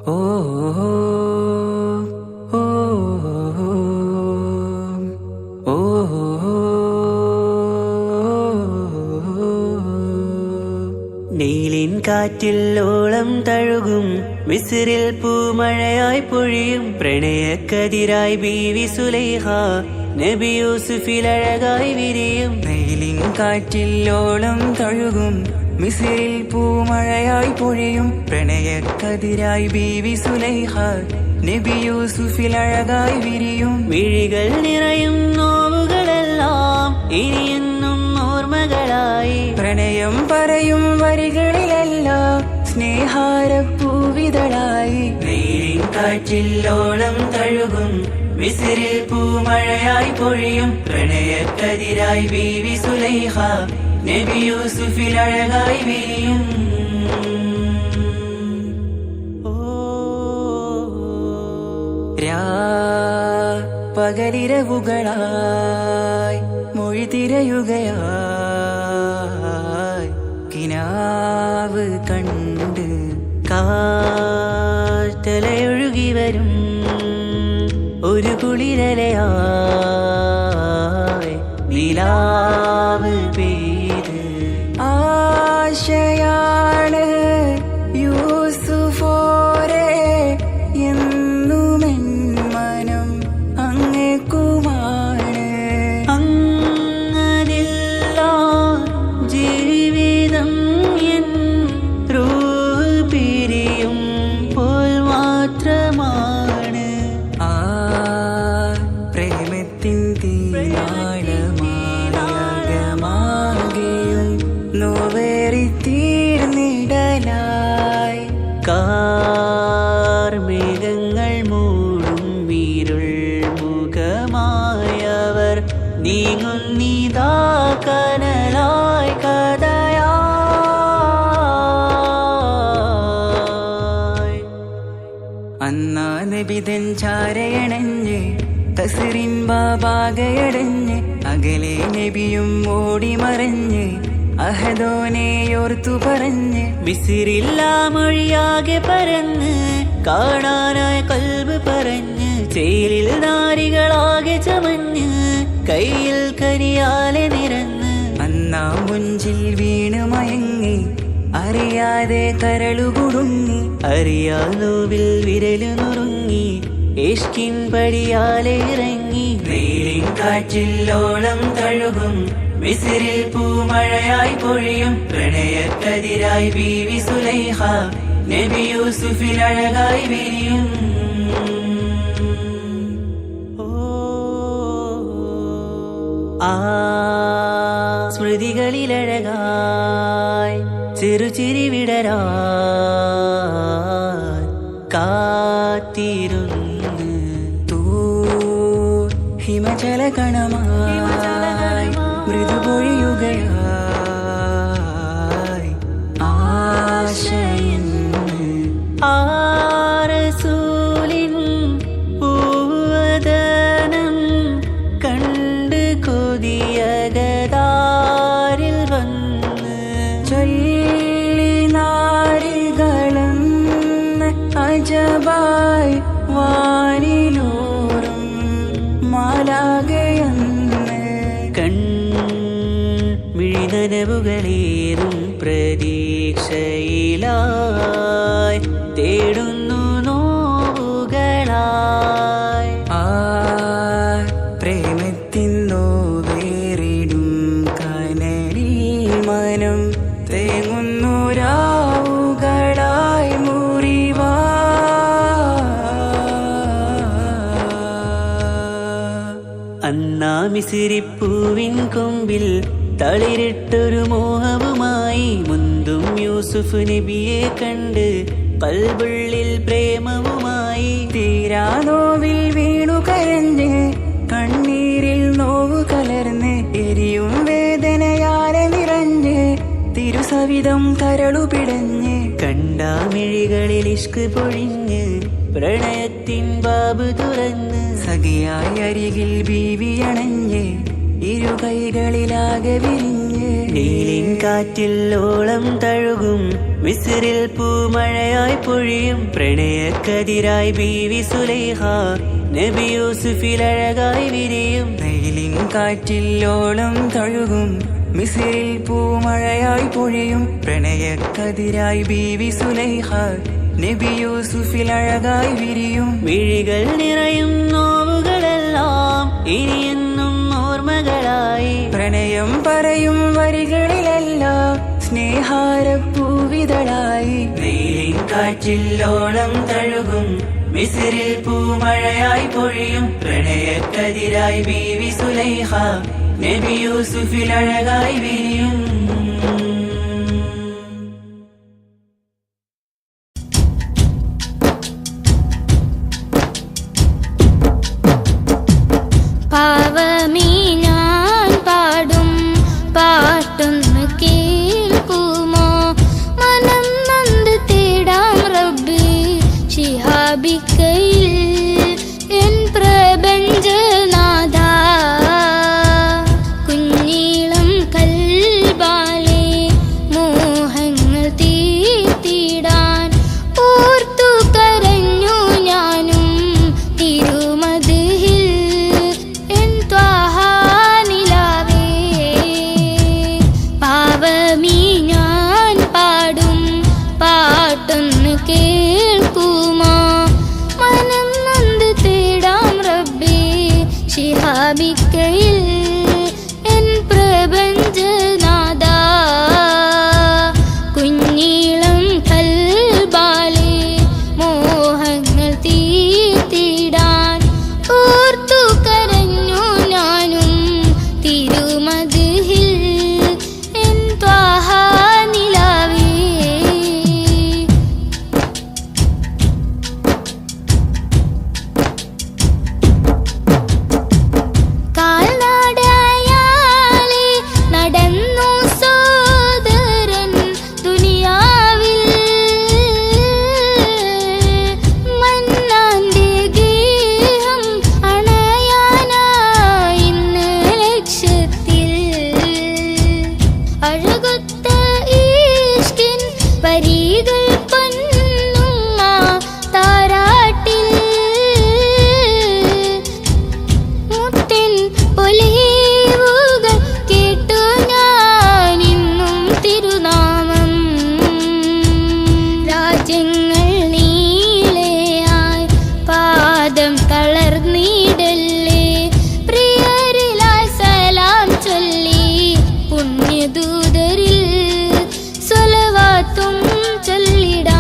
ഓ ഓ ഓ നീലിൻ കാറ്റിൽ ഓളം തഴുകും മിസ്രിൽ പൂമഴയായി പൊഴിയും പ്രണയക്കതിരായി ബീവി സുലൈഹ നബി യൂസുഫിൽ അഴകായി വിരിയും. നീലിൻ കാറ്റിൽ ഓളം തഴുകും മിസ്രിൽ പൂമഴയായി പൊഴിയും പ്രണയക്കതിരായി ബീവി സുലൈഹ നബി യൂസുഫിൽ അഴകായി വിരിയും. മിഴികൾ നിറയും നോവുകളെല്ലാം ഇനിയെന്നും ഓർമ്മകളായി പ്രണയം പറയും വരികളിലെല്ലാം സ്നേഹാരപ്പൂവിതളായി. നീലിൻ കാറ്റിൽ ഓളം തഴുകും മിസ്രിൽ പൂമഴയായി പൊഴിയും പ്രണയക്കതിരായി ബീവി സുലൈഹ നബി യൂസുഫിൽ അഴകായി വിരിയും. പകലിരവുകളായി മൊഴി തിരയുകയായി കിനാവ് കണ്ട് കാറ്റലയൊഴുകി വരും ഒരു കുളിരലയായി നിലാവ് പെയ്ത് ആശയാണ് യൂസുഫോരെ എന്നുമെൻ മനം അങ്ങേക്കുമാണ്. അങ്ങനില്ല ജീവിതം എൻ റൂഹ് പിരിയും പോൽ മാത്രമാണ്. ആ പ്രേമത്തിൻ തീരാളമാകെയും നോവേറി തീർന്നിടലായി. കാർമേഘങ്ങൾ മൂടും വീരുൾ മുഖമായവർ നീങ്ങുന്നിതാ കനലായി കഥയായി. അന്നാ നബിതൻ ചാരയണഞ്ഞ് തസ്റിൻ ബാബാകയടഞ്ഞ് അകലെ നബിയും ഓടി മറഞ്ഞ് അഹദോനെയോർത്തു പറഞ്ഞ് മിസ്രില്ലാ മൊഴിയാകെ പരന്ന് കാണാനായി കൽബ് പറഞ്ഞ് ചേലിൽ നാരികളാകെ ചമഞ്ഞ് കയ്യിൽ കരിയാലെ നിരന്ന് അന്നാ മുഞ്ചിൽ വീണ് മയങ്ങി അറിയാതെ കരളുകുടുങ്ങി. അറിയാലോവിൽ വിരലു നുറുങ്ങി ഇഷ്കിൻ പടിയാലെ ഇറങ്ങി. നീലിൻ കാറ്റിൽ ഓളം തഴുകും മിസ്രിൽ പൂമഴയായി പൊഴിയും പ്രണയക്കതിരായി ബീവി സുലൈഹ നബി യൂസുഫിൽ അഴകായി വിരിയും. ആ സ്മൃതികളിലഴകായി ചെറുചിരി വിടരാൻ കാത്തിരുന്ന് ഹിമജല കണമായി മൃദുപൊഴിയുകയായി ആശയിന്ന് ആരസൂലിൻ പൂവദനം കണ്ട് കൊതിയകതാരിൽ വന്ന് ചൊല്ലി നാരികളെന്ന് അജബായി വാനിലൂറും മാലാകയെന്ന് മിഴിനനവുകളേറും പ്രതീക്ഷയിലായി തേടുന്നു നോവുകളായി. ആ പ്രേമത്തിൻ നോവേറിടും കനലിൽ മനം തേങ്ങുന്നു രാവുകളായി മുറിവാ. അന്നാ മിസ്രിപ്പൂവിൻ കൊമ്പിൽ തളിരിട്ടൊരു മോഹവുമായി മുന്തും യൂസുഫ് നബിയെ കണ്ട് കൽബുള്ളിൽ പ്രേമവുമായി. തീരാ നോവിൽ വീണു കരഞ്ഞ് കണ്ണീരിൽ നോവു കലർന്ന് എരിയും വേദനയാലെ നിറഞ്ഞ് തിരുസവിധം കരളു പിടഞ്ഞ് കണ്ടാമിഴികളിൽ ഇഷ്ക് പൊഴിഞ്ഞ് പ്രണയത്തിൻ ബാബ് തുറന്ന് സഖിയായി അരികിൽ ബീവി അണഞ്ഞ് ഇരു കൈകളിലാകെ വിരിഞ്ഞ് നീലിൻ കാറ്റിൽ ഓളം തഴുകും മിസ്രിൽ പൂമഴയായി പൊഴിയും പ്രണയക്കതിരായി ബീവി സുലൈഹ നബി യൂസുഫിൽ അഴകായി വിരിയും നീലിൻ കാറ്റിൽ ഓളം തഴുകും മിസ്രിൽ പൂമഴയായി പൊഴിയും പ്രണയക്കതിരായി ബീവി സുലൈഹ നബി യൂസുഫിൽ അഴകായി വിരിയും മിഴികൾ നിറയും നോവുകളെല്ലാം ഇനിയെന്നും ഓർമ്മകളായി പ്രണയം പറയും വരികളിലെല്ലാം സ്നേഹാരപ്പൂവിതളായി നീലിൻ കാറ്റിൽ ഓളം തഴുകും മിസ്രിൽ പൂമഴയായി പൊഴിയും പ്രണയക്കതിരായി ബീവി സുലൈഹ നബി യൂസുഫിൽ അഴകായി വിരിയും പാവമീ ഞാൻ പാടും പാട്ടൊന്ന് കേൾക്കുമോ മനം നൊന്ത് തേടാം റബ്ബ് ശിഹാബിക്കയിൽ എൻ പ്രപഞ്ചനാഥ കുഞ്ഞീളം കൽബാലെ മോഹങ്ങൾ തീർത്തിടാൻ ഓർത്തു കരഞ്ഞു ഞാനും തിരുമതിൽ പാവമീ ഞാൻ പാടും പാട്ടൊന്ന് കേൾക്കുമോ മനം നൊന്ത് തേടാം റബ്ബേ ശിഹാബിക്കയിൽ എൻ പ്രപഞ്ചനാഥ കുഞ്ഞീളം കൽബാലെ മോഹങ്ങൾ തീർത്തിടാൻ ഓർത്തു കരഞ്ഞു ഞാനും തിരുമതിൽ എൻ ത്വാഹ നിലാവേ കാൽനടയാലെ നടന്നു സോദരൻ ദുനിയാവിൽ മന്നാന്റെ ഗേഹം അണയാനായി ഇന്ന് ലക്ഷ്യത്തിൽ അഴകൊത്ത ഈഷ്കിൻ വരികൾ പൊന്നുമ്മ താരാട്ടിൽ മുത്തിൻ പൊലിവുകൾ കേട്ടു ഞാൻ ഇന്നും തിരുനാമം രാജ്യങ്ങൾ നീളയായി പാദം തളർന്നിടല്ലേ പ്രിയരിലായി സലാം ചൊല്ലി പുണ്യദൂതരിൽ സ്വലവാത്തും ചൊല്ലിടാൻ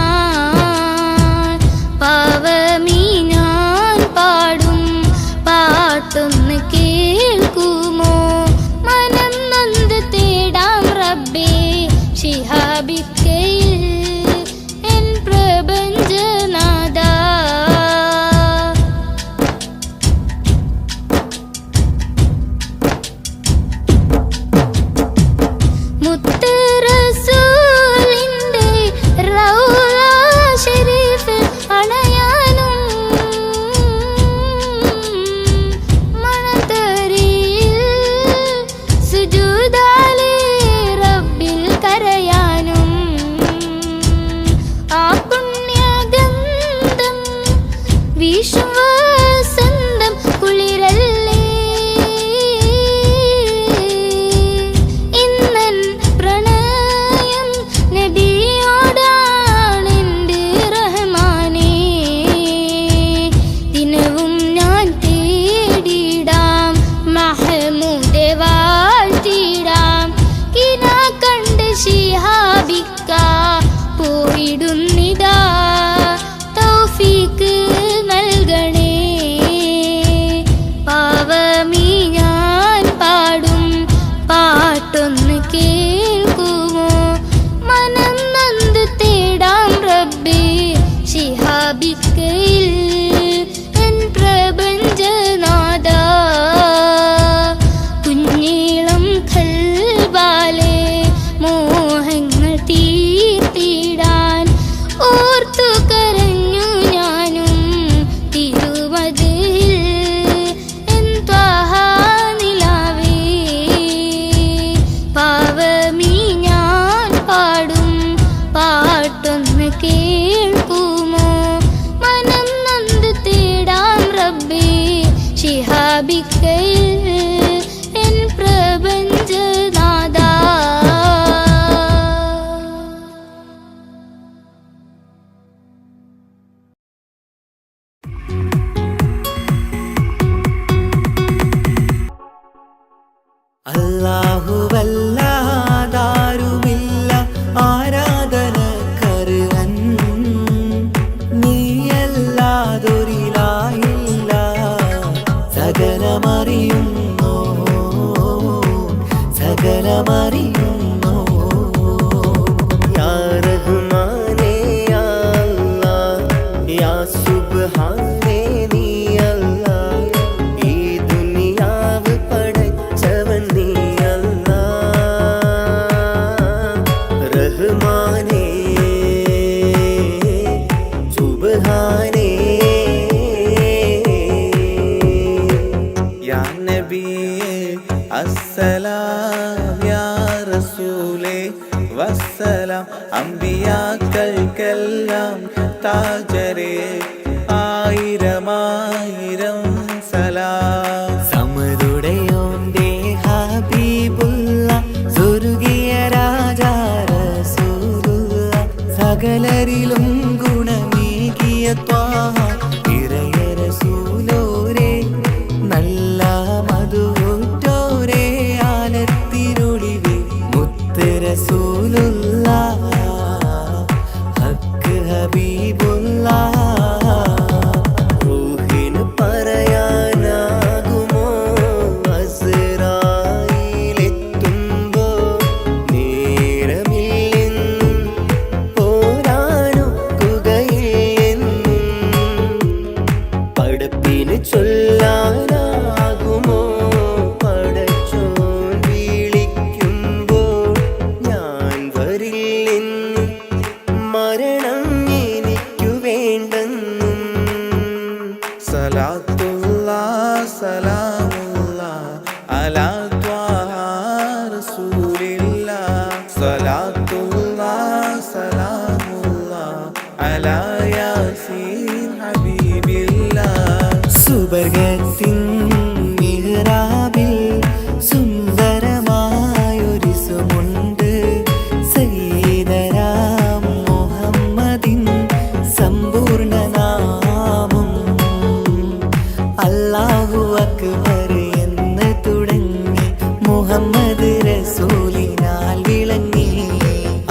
പാവമീ ഞാൻ പാടും പാട്ടൊന്ന് കേൾക്കുമോ മനം നൊന്ത് തേടാം റബ്ബേ ശിഹാബിക്കയിൽ എൻ പ്രപഞ്ചനാഥ മുത്ത് റസൂലിന്റെ റൗള ശരീഫിൽ അണയാനും മണതരിയിൽ സുജൂദാലെ റബ്ബിൽ കരയാനും ആ പുണ്യഗന്ധം വീശും വസന്തം കുളിരല്ലേ ഇന്നൻ പ്രണയം നബിയോടാണെന്റെ റഹ്മാനേ ദിനവും ഞാൻ തേടിടാം മഹമൂദെ വാഴ്ത്തിടാം കിനാ കണ്ട് ശിഹാബിക്ക പോയിടുന്നിതാ തൗഫീക്ക് നൽകണേ പാവമീ ഞാൻ പാടും പാട്ടൊന്ന് കേൾക്കുമോ മനം നൊന്ത് തേടാം റബ്ബേ ശിഹാബിക്കയിൽ എൻ പ്രപഞ്ചനാഥ കുഞ്ഞീളം കൽബാലെ മോഹങ്ങൾ തീർത്തിടാൻ ഓർത്തു കരഞ്ഞു ഞാനും തിരുമതിൽ എൻ ത്വാഹ നിലാവേ സുബ്ഹാനേ നീ അല്ലാ, ഈ ദുനിയാവ് പടച്ചവൻ നീ അല്ലാ. റഹ്മാനേ സുബ്ഹാനേ. യാ നബിയേ അസ്സലാം, യാ റസൂലേ വസ്സലാം. അമ്പിയാക്കൾക്കെല്ലാം താജരേ ആയിരമായിരം സലാം. സമതുടയോന്റെ ഹബീബുള്ള സ്വർഗീയ രാജാ റസൂലുള്ള, സകലരിലും ഗുണമേകിയ ത്വാഹ ഇറയ റസൂലോരേ, നല്ല മധുറ്റോരേ ആലത്തിരുളിവേ മുത്ത് റസൂലുള്ള, ഹക്ക് ഹബീബുള്ള. റൂഹിന് പറയാനാകുമോ അസ്റായീലെത്തുമ്പോ, നേരമില്ലെന്നും പോരാനൊക്കുകയില്ലെന്നും പടപ്പിന് ചൊല്ലാനാകുമോ പടച്ചോൻ വിളിക്കുമ്പോൾ, ഞാൻ വരില്ലെന്ന് മരണം എനിക്കു വേണ്ടെന്നും. സലാത്തുല്ലാഹ് സലാമുല്ലാഹ് അലാ ത്വാഹ റസൂലില്ലാഹ്. സലാത്തുല്ലാഹ് സലാമുല്ലാഹ് അലാ യാസീൻ ഹബീബില്ലാഹ്. സുബർഗത്തിൻ മിഹ്റാബിൽ സുന്ദരമായൊരു സുമുണ്ട്, സയ്യിദനാം മുഹമ്മദിൻ സമ്പൂർണ്ണ നാമം. അല്ലാഹു അക്ബർ എന്ന് തുടങ്ങി മുഹമ്മദ് റസൂലിനാൽ വിളങ്ങി.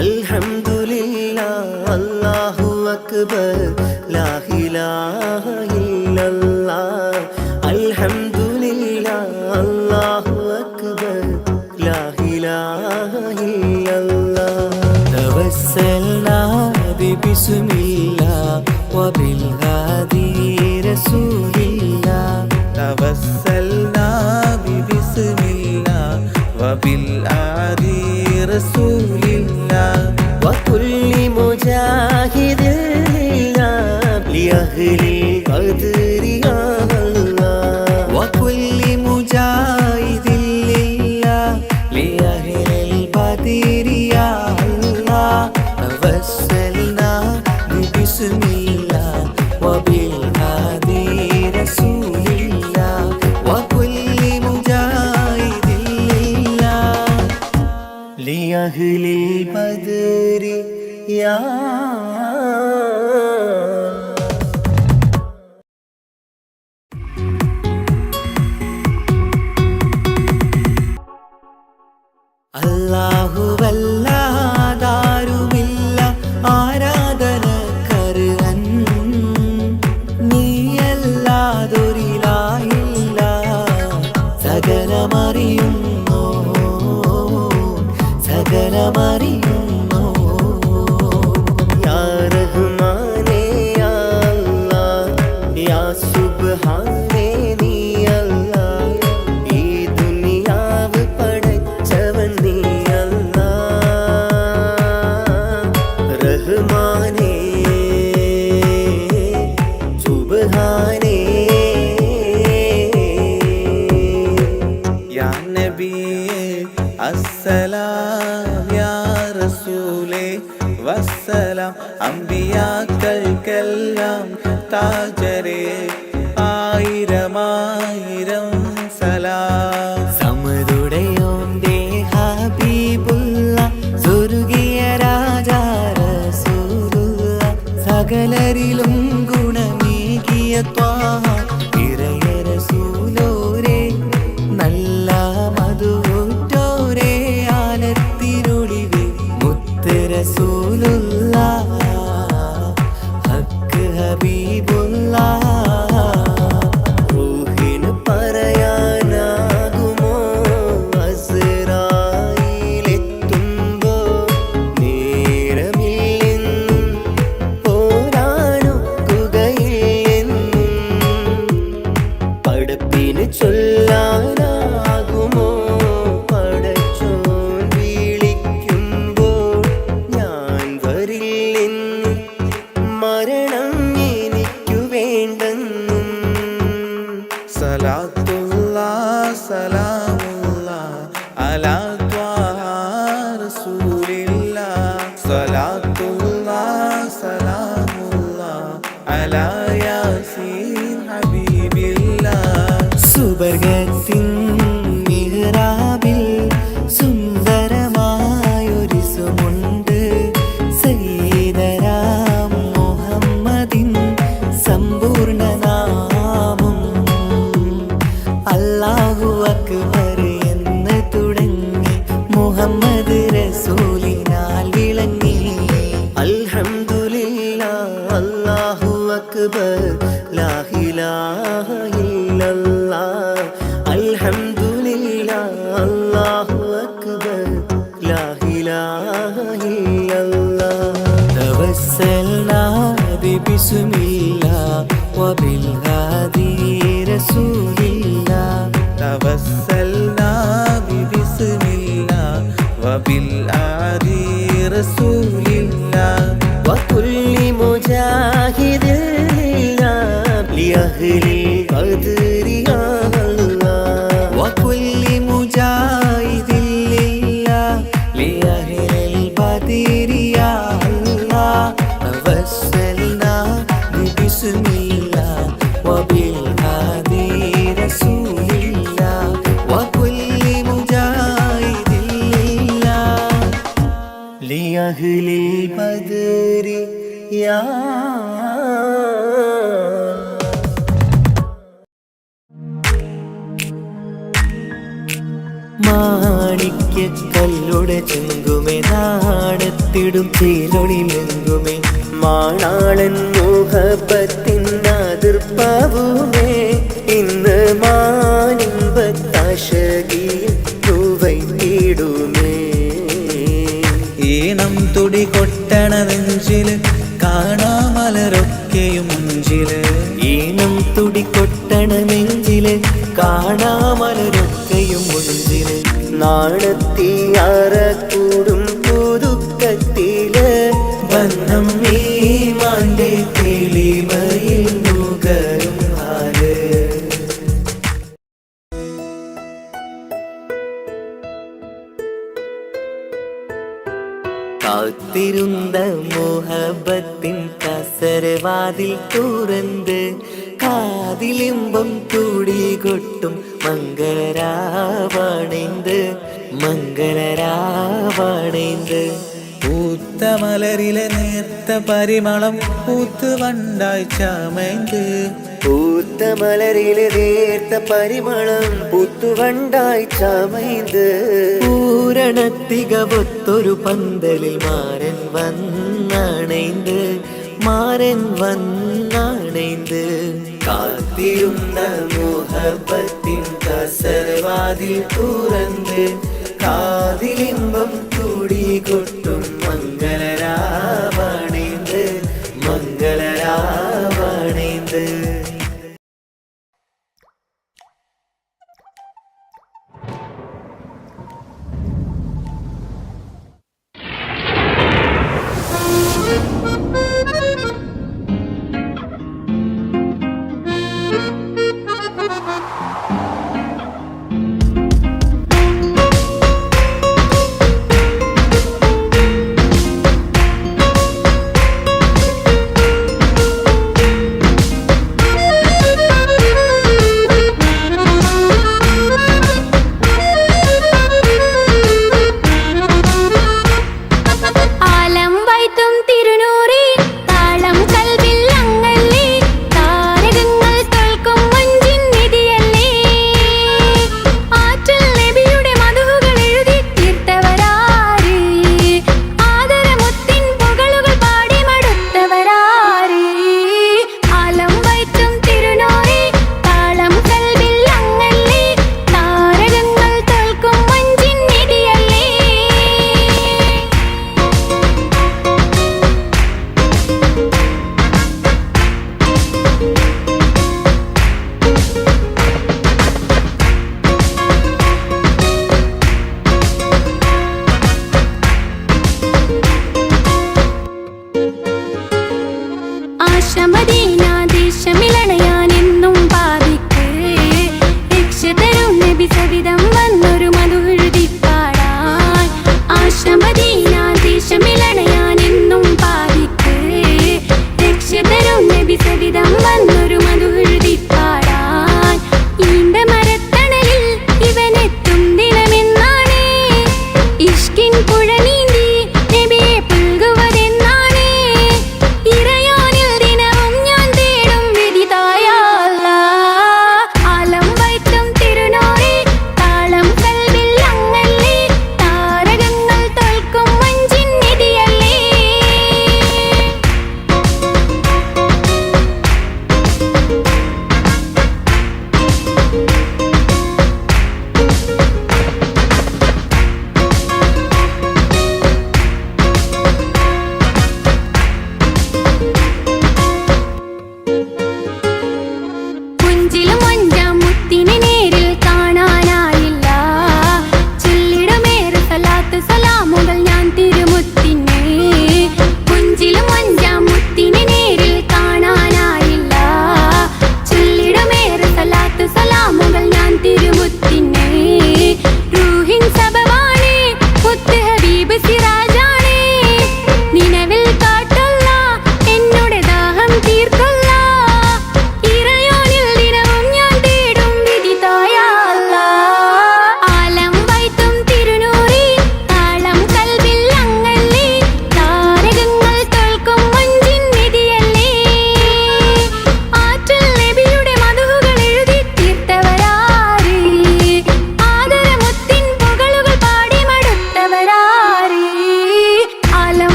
അൽഹംദുലില്ലാഹ് അല്ലാഹു അക്ബർ ലാ ഇലാഹ ഇല്ലല്ലാഹ്. അൽഹംദുലില്ലാഹ് അല്ലാഹു അക്ബർ ലാ ഇലാഹ ഇല്ലല്ലാഹ്. توسلنا ببسم الله وبالهادي رسول الله. توسلنا ببسمillah وبالآدي رسول الله. وكل مجاهد لله لأهل القدر يا الله. وكل مجاهد لله لأهل البدر يا الله. توسلنا ببسم الله وبالهادي رسول الله. وكل مجاهد لله لأهل البدر يا അല്ലാഹുവല്ലാതാരുമില്ല ആരാധനക്കർഹൻ, നീയല്ലാതൊരിലായില്ല സകലമറിയുന്നു, സകലമറിയുന്നു. യാ റഹ്മാനേ യാ അല്ലാഹ്, യാ സുബ്ഹാനേ നീ അല്ലാഹ്, ഈ ദുനിയാവ് പടച്ചവൻ നീ അല്ലാഹ്. റഹ്മാനേ സുബ്ഹാനേ. യാ നബിയേ അസ്സലാം, യാ റസൂലേ വസ്സലാം. അമ്പിയാക്കൾക്കെല്ലാം താജരേ ആയിരമായിരം സലാം. സമതുടയോന്റെ ഹബീബുള്ള സ്വർഗീയ രാജാ റസൂലുള്ള, സകലരിലും ഗുണമേകിയ ത്വാഹ ഇറയ റസൂലോരേ, നല്ല മധുറ്റോരേ ആലത്തിരുളിവേ മുത്ത് റസൂലുള്ള, ഹക്ക് ഹബീബുള്ള. റൂഹിന് പറയാനാകുമോ അസ്റായീലെത്തുമ്പോ, നേരമില്ലെന്നും പോരാനൊക്കുകയില്ലെന്നും അലാ യാസീൻ ഹബീബില്ലാ. സുബർഗത്തിൻ മിഹ്റാബിൽ സുന്ദരമായൊരു സുമുണ്ട്. സയ്യിദനാ മുഹമ്മദിൻ സമ്പൂർണ്ണ നാമം. അല്ലാഹു അക്ബർ എന്ന് തുടങ്ങി മുഹമ്മദ് റസൂലിനാൽ വിളങ്ങി. അൽഹംദുലില്ലാഹ് അല്ലാഹു അക്ബർ ലാ ഇലാഹ ഇല്ലല്ലാഹ്. അൽഹംദുലില്ലാഹ് അല്ലാഹു അക്ബർ ലാ ഇലാഹ ഇല്ലല്ലാഹ്. തവസ്സൽനാ ബിസ്മില്ലാഹ് വബിൽ ഹാദി റസൂലില്ലാഹ്. തവസ്സൽനാ ബിസ്മില്ലാ വബിൽ ആദി റസൂലില്ലാ. وكل مجاهد لله لأهل القدر يا الله. وكل مجاهد لله لأهل البدر يا الله. توسلنا بسم الله وبالهادي رسول الله. وكل مجاهد لله لأهل البدر يا മാണിക്യക്കല്ലുടെ ചെങ്കുമേ നാടത്തിടും ചേലൊളിലെങ്കുമേ മാണാളൻ മുഹബത്തിൻ അതിർപ്പാവുമേ ഇന്ന് മാനിമ്പത്താശകിയിൽ തൂവൈത്തിടുമേ. ഈണം തുടി കൊട്ടണ നെഞ്ചില് കാണാമലരൊക്കെയും മുഞ്ചില്. ഈണം തുടികൊട്ടണ നെഞ്ചില് കാണാമലരൊക്കെയും മുഞ്ചില്. നാണത്തിയാറക്കൂടും പുതുക്കത്തില് ബന്ധം ഈമാന്റെ തെളിമയിൽ നുകരും ഹാല്. കാത്തിരുന്ന മുഹബത്തിൻ കസരവാതിൽ തുറന്ന് കാതിലിമ്പം തുടികൊട്ടും മംഗളരാവണൈந்து മംഗളരാവണൈந்து. പൂത്ത മലരിലെ നേർത്ത പരിമളം പൂത്ത് വണ്ടായി ചമൈந்து. പൂത്ത മലരിലെ നേർത്ത പരിമളം പുത്തുവണ്ടായി ചമൈந்து. പൂരണത്തികവൊത്തൊരു പന്തലിൽ മാരൻ വന്നണൈந்து മാരൻ വന്നണൈந்து. കാത്തിരുന്ന മുഹബത്തിൻ കസരവാതിൽ തുറന്ന് കാതിലിമ്പം തുടികൊട്ടും മംഗളരാവണൈந்து മംഗളരാവണൈந்து. വിസവി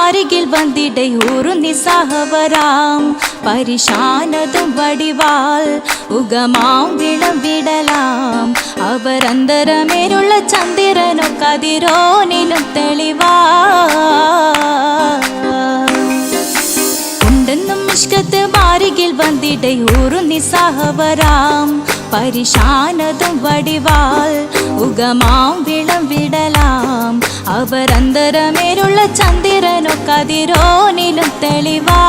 വാരികിൽ വന്നിടை ഊറുന്നി സഹവരാം പരിശാനതും വടിവാൾ ഉഗമാം വിളവിടലാം അവരന്തരമേലുള്ള ചന്ദ്രനോ കതിരോനിലും തെളിവാ ഉണ്ടെന്നും ഇഷ്കത്ത് വാരികിൽ വന്നിടை ഊറുന്നി സഹവരാം പരിശാനതും വടിവാൾ ഉഗമാം വിളവിടലാം അവരന്തരമേലുള്ള ചന്ദ്രനോ കതിരോനിലും തെളിവാ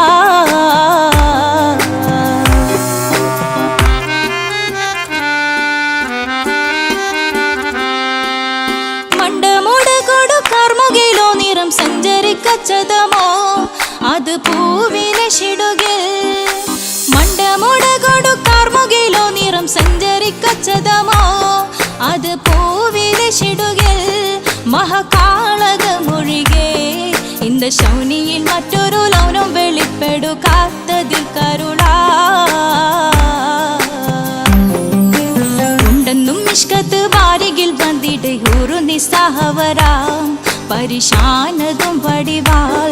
മണ്ടമുടകൊടു കർമുകിലോ നിറം സഞ്ചരിക്കച്ചതമോ അത് പൂവിലെ ഷിടുകിൽ മണ്ടമുടകൊടു കർമുകിലോ നിറം സഞ്ചരിക്കച്ചതമോ അത് പൂവിലെ ഷിടുകിൽ മഹാകാളകമൊഴികെ இந்த ശൗനിയിൽ മറ്റൊരു ലൗനം വെളിപ്പെടുക്കാത്തതിൽ കരുളാ ഉണ്ടെന്നും ഇഷ്കത്ത് വാരികിൽ വന്നിടை ഊറുന്നി സഹവരാം പരിശാനതും വടിവാൾ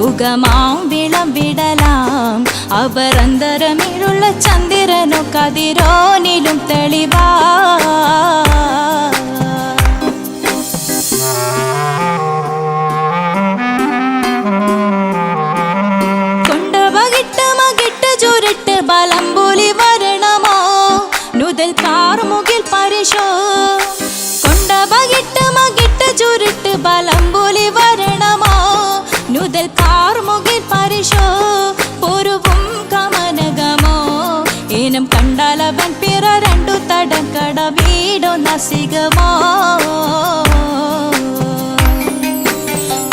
ഉഗമാം വിളവിടലാം അവരന്തരമിലുള്ള ചന്ദ്രനോ കതിരോനിലും തെളിവാ കൊണ്ടവകിട്ട് മകിട്ട് ചുരുട്ട് ബലംപുലി വരണമോ നുതൽ കാർമുകിൽ പരിശോ കൊണ്ടവകിട്ട് മകിട്ട് ചുരുട്ട് ബലംപുലി വരണമോ നുതൽ കാർമുകിൽ പരിശോ പൊരുവും കമനകമോ ഏനം കണ്ടാലവൻ പിറ രണ്ടു തടക്കട വീടോ നസികമോ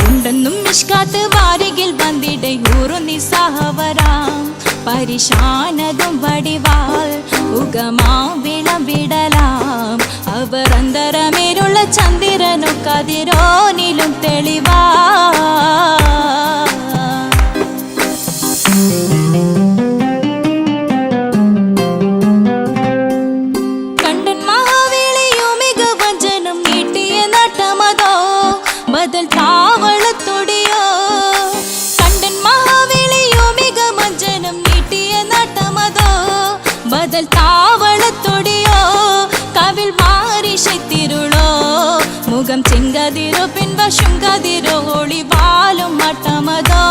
ഉണ്ടെന്നും മിഷ്കാത്ത് വാരികിൽ വന്നിടை ഊറുന്നി സഹവരാം പരിശാനതും വടിവാൾ ഉഗമാം വിളവിടലാം അവരന്തരമേലുള്ള ചന്ദ്രനോ കതിരോനിലും തെളിവാ കണ്ടൻ മഹാവേളിയോ മികവഞ്ചനം നീട്ടിയ നട്ടമതോ ബദൽ താവളത്തൊടിയോ കണ്ടൻ മഹാവേളിയോ മികവഞ്ചനം നീട്ടിയ നട്ടമതോ ബദൽ താവളത്തൊടിയോ കവിൽ മാറിശത്തിരുളോ മുഖം ചെങ്കതിരോ പിൻവശം കതിരോ ഒളിവാലും മട്ടമതോ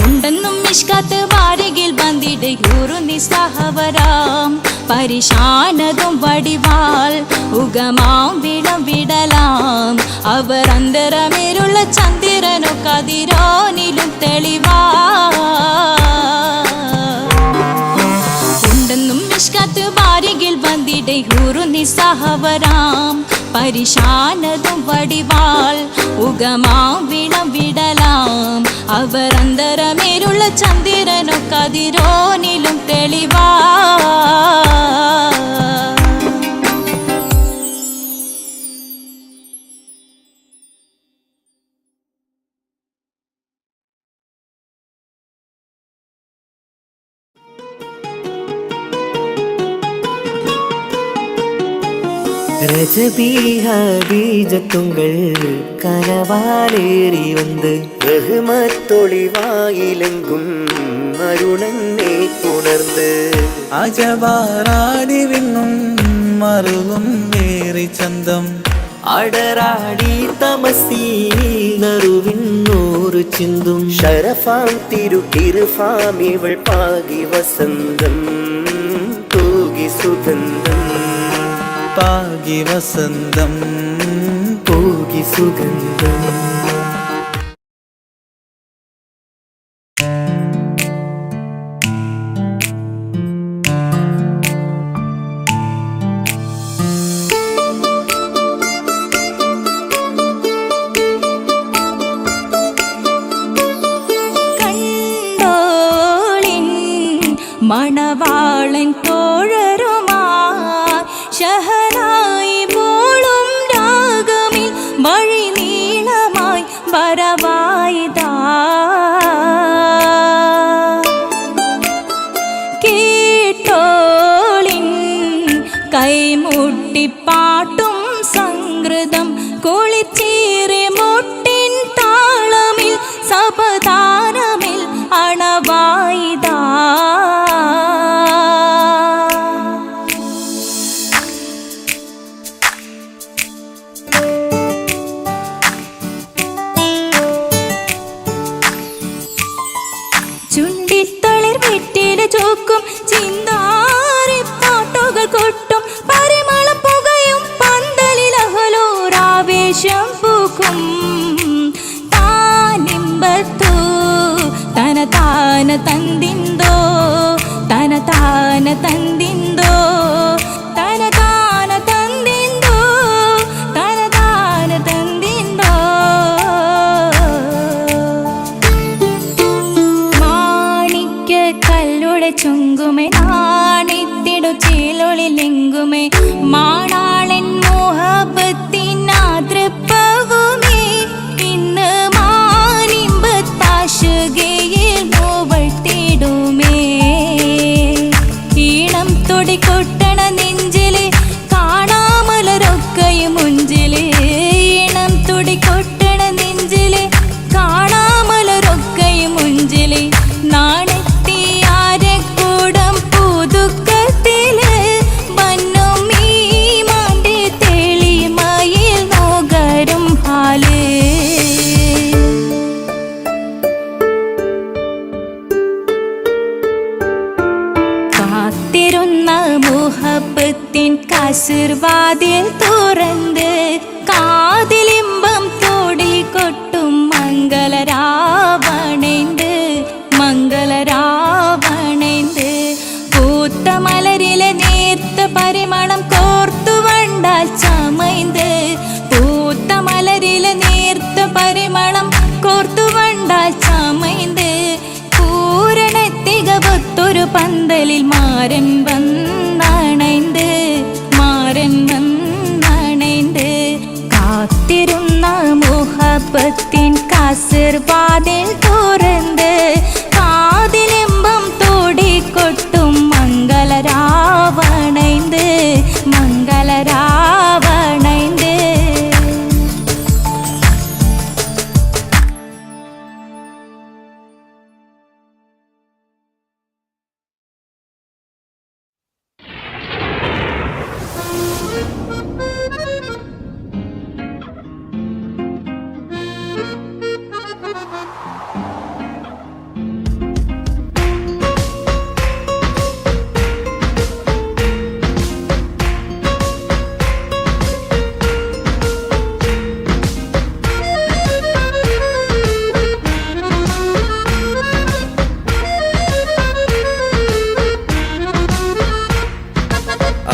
ഉണ്ടെന്നും ഇഷ്കത്ത് വാരികിൽ വന്നിടை ഊറുന്നി സഹവരാം പരിശാനതും വടിവാൾ ഉഗമാം വിളവിടലാം അവരന്തരമേലുള്ള ചന്ദ്രനോ കതിരോനിലും തെളിവാ ഉണ്ടെന്നും ഇഷ്കത്ത് വാരികിൽ വന്നിടை ഊറുന്നി സഹവരാം പരിശാനതും വടിവാൾ ഉഗമാം വിളവിടലാം അവരന്തരമേലുള്ള ചന്ദ്രനോ കതിരോനിലും തെളിവാ രജബീഹബീജത്തുങ്കൾ കനവാലേറി വന്ന് ബഹുമത്തൊളിവായിലെങ്കും അരുണനെ പുണർന്ന് അജവാറാടി വിണ്ണും മറുകും വേറി ചന്തം അടരാടി തമസീ നറുവിന്നൂറ് ചിന്തും ശരഫാം തിരുക്കിരുഫാം ഇവൾ പാകി വസന്തം തൂകി സുഗന്ധം പാകി വസന്തം പോകി സുഗന്ധം മണവാളൻ തോഴരുമാ ഷഹനായി പോളും രാഗമിൽ വഴി നീളമായി വരവായിതാ കേട്ടോളിൻ കൈമുട്ടിപ്പാട്ടും സംഘ സൗഹൃദം കുളിച്ചേറെ മുട്ടിൻ താളമിൽ സപതാരമിൽ അണവായിതാ. ചുണ്ടിത്തളിർ വെറ്റില ചോക്കും ചിന്താരി പാട്ടുകൾ കൊട്ടും പരിമളം പുകയും പന്തലിൽ അഹലോരാവേശം പൂക്കും. താനിമ്പത്തു തന താന തന്തിന്തോ തന താന തന്തിന്തോ തന താന തന്തിന്തോ തന താന തന്തിന്തോ. കല്ലുടെ ചുങ്കുമേ നാണിത്തിടു ചേലൊളിലെങ്കുമേ മാണാളൻ മോഹബത്തിനാതൃപ്പവുമേ ഇന്ന് മാനിമ്പത്താശുകയിൽ നോവഴ്ത്തിടുമേ. ഈണം തൊടികൊട്ടണ നെഞ്ചില് കാണാമലരൊക്കെയും മുഞ്ചില്. ഈണം തൊടികൊട്ടണ നെഞ്ചില് കാണാമലരൊക്കെയും മുഞ്ചില്. നാണത്തിയാരക്കൂടം പുതുക്കത്തില് വന്നും ഈ മാന്റെ തെളിമയിൽ നോകരും ഹാല്. കാത്തിരുന്ന മുഹബത്തിൻ കസിർവാതിൽ തുറന്ന് കാതിലിമ്പം തോടികൊട്ടും മംഗളരാവണേന്ത് മംഗളരാവണേന്ത്. പൂത്ത മലരിലെ നേർത്ത പരിമളം കോർത്തു വണ്ടാൽ ചമൈന്ത്. പൂത്ത മലരിലെ നേർത്ത പരിമളം കോർത്തു വണ്ടാൽ ചമൈന്ത്. പൂരണത്തികവൊത്തൊരു പന്തലിൽ മാരൻ വന്നണൈന്ത് മാരൻ വന്നണൈന്ത്. കാത്തിരുന്ന മുഹബത്തിൻ കസിർവാതിൽ തുറന്ന് കാതിലിമ്പം തോടിക്കൊട്ടും മംഗളരാവണൈന്ത് മംഗളരാവണൈന്ത്.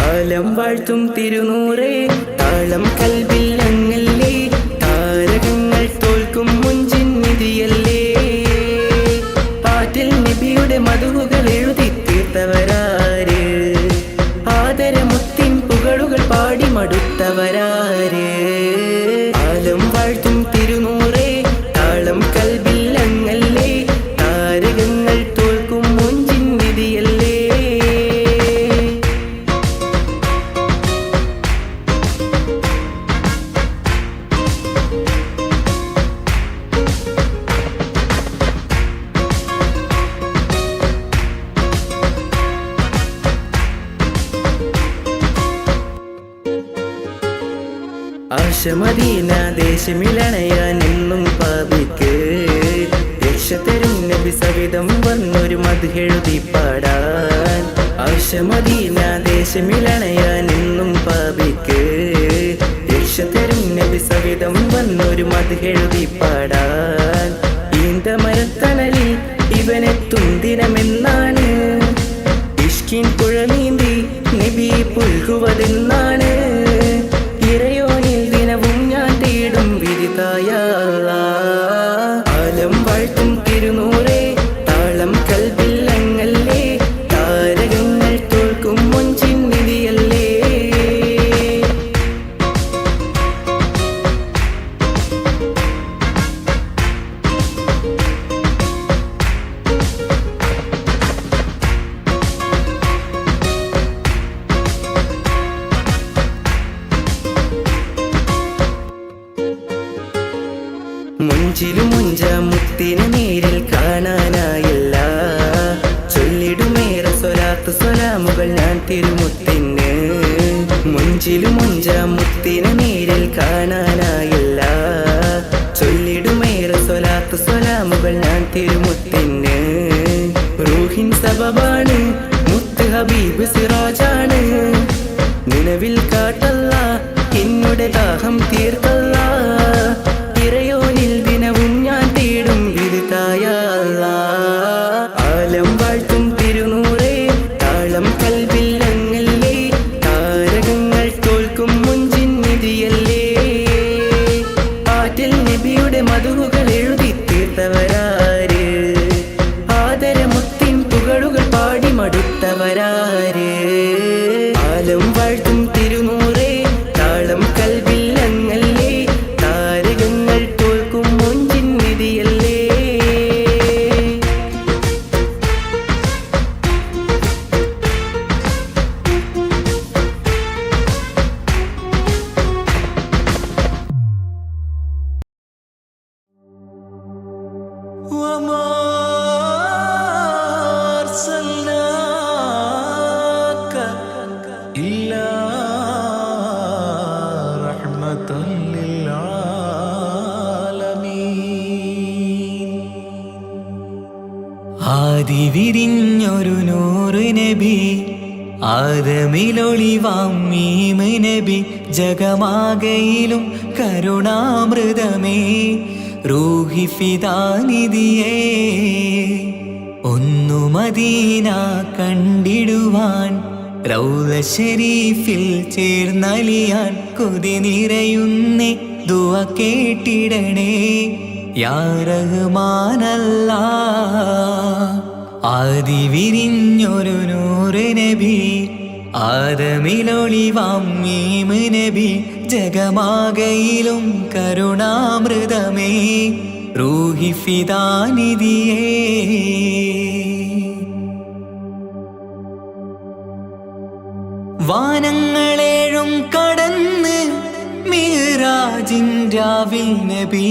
ആലം വാഴ്ത്തും തിരുനൂറേ താളം കൽവിൽ അങ്ങല്ലേ. താരകങ്ങൾ തോൽക്കും മുഞ്ചിൻ നിധിയല്ലേ. പാട്ടിൽ നബിയുടെ മധുവുകൾ എഴുതി തീർത്തവരാര്. ആദരമുത്തിൻ പുകളുകൾ പാടി മടുത്തവരാര്. ആലം വാഴ്ത്തും തിരുനൂറേ താളം കൽവിൽ അങ്ങല്ലേ. താരകങ്ങൾ തോൽക്കും മുഞ്ചിൻ നിധിയല്ലേ. ആശമദീന ദേശമിലണയാൻ എന്നും പാപിക്ക് രക്ഷതരും നബി സവിധം വന്നൊരു മദ്ഹെഴുതി പാടാൻ. ആശമദീന ദേശമിലണയാൻ എന്നും പാപിക്ക് രക്ഷതരും നബി സവിധം വന്നൊരു മദ്ഹെഴുതി പാടാൻ. ഈന്തമരത്തണലിൽ ഇവനെത്തും ദിനമെന്നാണ്. ഇഷ്കിൻ പുഴ നീന്തി നബി പുൽകുവതെന്നാണ്. ഇറയോനിൽ ദിനവും ഞാൻ തേടും വിരിതായ. ആലം വാഴ്ത്തും തിരുനൂറേ താളം കൽവിൽ അങ്ങല്ലേ. താരകങ്ങൾ തോൽക്കും മുഞ്ചിൻ നിധിയല്ലേ. മുഞ്ചിലും മുഞ്ച മുത്തിനെ നേരിൽ കാണാനായില്ല. ചൊല്ലിടുമേറെ സ്വലാത്ത് സ്വലാമുകൾ ഞാൻ തിരുമുത്തിന്. മുഞ്ചിലും മുഞ്ച മുത്തിനെ നേരിൽ കാണാനായില്ല. ചൊല്ലിടുമേറെ സ്വലാത്ത് സ്വലാമുകൾ ഞാൻ തിരുമുത്തിന്. റൂഹിൻ സബബാണ് മുത്ത് ഹബീബ് സിറാജാണ്. നിലവിൽ കാട്ടല്ല എന്നുടെ ദാഹം തീർക്കല്ല. ഇറയോനിൽ ദിനവും ഞാൻ തേടും വിരുതായ ആലം വാഴ്ത്തും തിരുനൂറേ താളം കൽവിൽ അങ്ങല്ലേ. താരകങ്ങൾ തോൽക്കും മുഞ്ചിൻ നിധിയല്ലേ. ആറ്റിൽ നബിയുടെ മധുകൾ എഴുതി തീർത്തവരാര്. ആദരമുത്തിൻ പുകഴുകൾ പാടി മടുത്തവരാര്. ആലം വാഴ്ത്തും തിരുനൂറേ താളം കൽവിൽ അങ്ങല്ലേ. താരകങ്ങൾ തോൽക്കും മുഞ്ചിൻ നിധിയല്ലേ. وما أرسلناك إلا رحمة للعالمين. ആദി വിരിഞ്ഞൊരു നൂറ് നബി ആദമിലൊളിവാം മീമ് നബി. ജഗമാകയിലും കരുണാമൃതമേ റൂഹി ഫിദാനിധിയേ. ഒന്നു മദീന കണ്ടിടുവാൻ റൗള ശരീഫിൽ ചേർന്നലിയാൻ കൊതി നിറയുന്നേ ദുആ കേട്ടിടണേ യാ റഹ്മാനല്ലാ. ആദി വിരിഞ്ഞൊരു നൂറ് നബി ആദമിലൊളിവാം മീമ് നബി. ജഗമാകയിലും കരുണാമൃതമേ റൂഹി ഫിദാനിധിയേ. വാനങ്ങളേഴും കടന്ന് മിഹ്റാജിൻ രാവിൽ നബി.